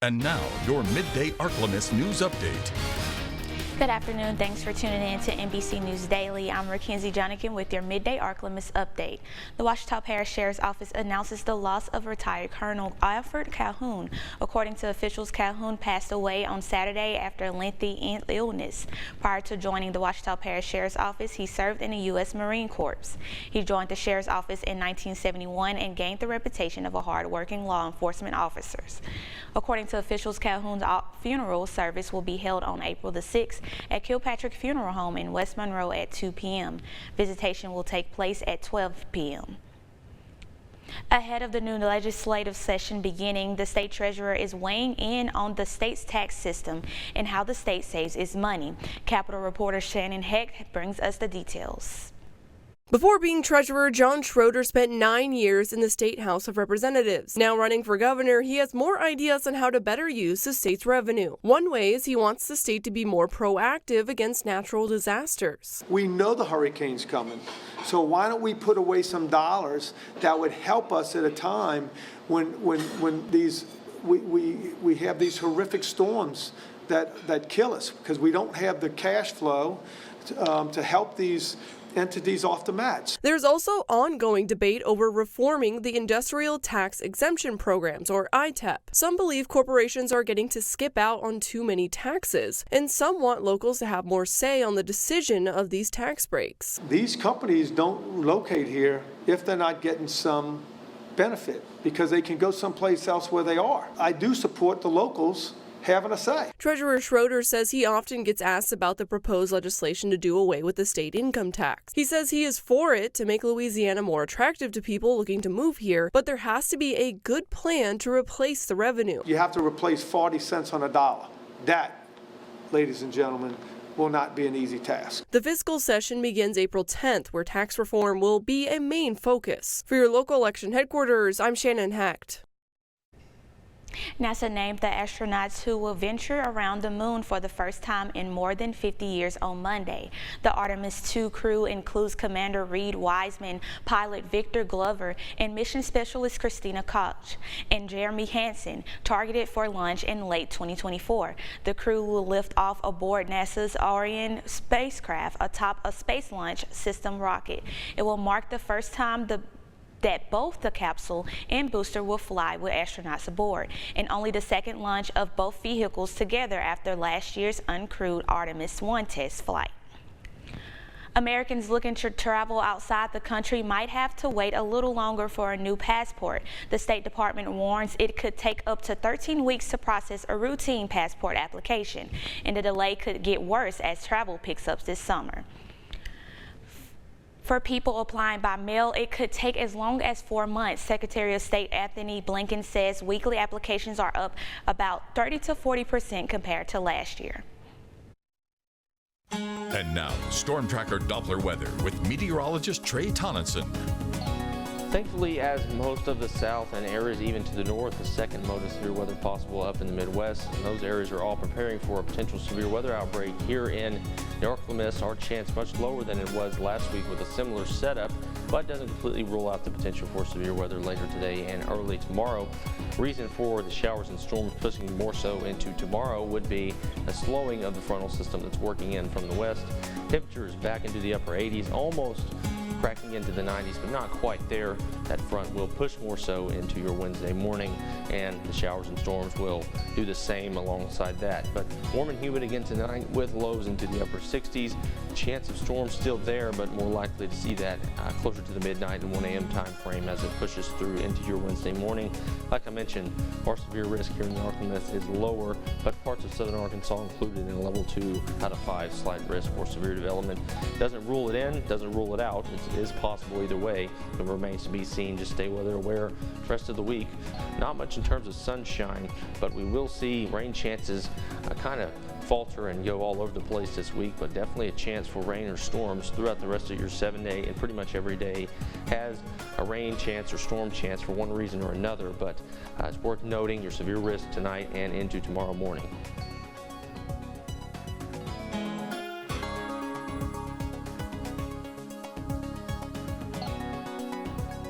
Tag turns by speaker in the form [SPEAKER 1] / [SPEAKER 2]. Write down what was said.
[SPEAKER 1] And now, your Midday Ark-La-Miss news update.
[SPEAKER 2] Good afternoon. Thanks for tuning in to NBC News Daily. I'm Mackenzie Jonikin with your Midday Ark-La-Miss update. The Ouachita Parish Sheriff's Office announces the loss of retired Colonel Alfred Calhoun. According to officials, Calhoun passed away on Saturday after a lengthy illness. Prior to joining the Ouachita Parish Sheriff's Office, he served in the U.S. Marine Corps. He joined the Sheriff's Office in 1971 and gained the reputation of a hard-working law enforcement officer. According to officials, Calhoun's funeral service will be held on April the 6th at Kilpatrick Funeral Home in West Monroe at 2 p.m. Visitation will take place at 12 p.m. Ahead of the new legislative session beginning, the state treasurer is weighing in on the state's tax system and how the state saves its money. Capitol reporter Shannon Heck brings us the details.
[SPEAKER 3] Before being treasurer, John Schroeder spent 9 years in the State House of Representatives. Now running for governor, he has more ideas on how to better use the state's revenue. One way is he wants the state to be more proactive against natural disasters.
[SPEAKER 4] We know the hurricane's coming, so why don't we put away some dollars that would help us at a time when we have these horrific storms that kill us, because we don't have the cash flow to help these entities off the mats.
[SPEAKER 3] There's also ongoing debate over reforming the Industrial Tax Exemption Programs, or ITEP. Some believe corporations are getting to skip out on too many taxes, and some want locals to have more say on the decision of these tax breaks.
[SPEAKER 4] These companies don't locate here if they're not getting some benefit, because they can go someplace else where they are. I do support the locals having a say.
[SPEAKER 3] Treasurer Schroeder says he often gets asked about the proposed legislation to do away with the state income tax. He says he is for it to make Louisiana more attractive to people looking to move here, but there has to be a good plan to replace the revenue.
[SPEAKER 4] You have to replace 40 cents on a dollar. That, ladies and gentlemen, will not be an easy task.
[SPEAKER 3] The fiscal session begins April 10th, where tax reform will be a main focus. For your local election headquarters, I'm Shannon Hecht.
[SPEAKER 2] NASA named the astronauts who will venture around the moon for the first time in more than 50 years on Monday. The Artemis II crew includes Commander Reed Wiseman, pilot Victor Glover, and mission specialist Christina Koch and Jeremy Hansen, targeted for launch in late 2024. The crew will lift off aboard NASA's Orion spacecraft atop a Space Launch System rocket. It will mark the first time that both the capsule and booster will fly with astronauts aboard, and only the second launch of both vehicles together after last year's uncrewed Artemis I test flight. Americans looking to travel outside the country might have to wait a little longer for a new passport. The State Department warns it could take up to 13 weeks to process a routine passport application, and the delay could get worse as travel picks up this summer. For people applying by mail, it could take as long as 4 months. Secretary of State Anthony Blinken says weekly applications are up about 30 to 40% compared to last year.
[SPEAKER 1] And now, Storm Tracker Doppler weather with meteorologist Trey Tonneson.
[SPEAKER 5] Thankfully, as most of the south and areas even to the north, the second mode of severe weather possible up in the Midwest, and those areas are all preparing for a potential severe weather outbreak here in the Ark-La-Miss. Our chance much lower than it was last week with a similar setup, but doesn't completely rule out the potential for severe weather later today and early tomorrow. Reason for the showers and storms pushing more so into tomorrow would be a slowing of the frontal system that's working in from the west. Temperatures back into the upper 80s, almost cracking into the 90s, but not quite there. That front will push more so into your Wednesday morning, and the showers and storms will do the same alongside that. But warm and humid again tonight with lows into the upper 60s. Chance of storms still there, but more likely to see that closer to the midnight and 1 a.m. time frame as it pushes through into your Wednesday morning. Like I mentioned, our severe risk here in the Ark-La-Miss is lower, but parts of southern Arkansas included in a level 2 out of 5 slight risk for severe development. Doesn't rule it in, doesn't rule it out. It is possible either way. It remains to be seen. Just stay weather aware the rest of the week. Not much in terms of sunshine, but we will see rain chances kind of falter and go all over the place this week, but definitely a chance for rain or storms throughout the rest of your 7-day, and pretty much every day has a rain chance or storm chance for one reason or another. But it's worth noting your severe risk tonight and into tomorrow morning.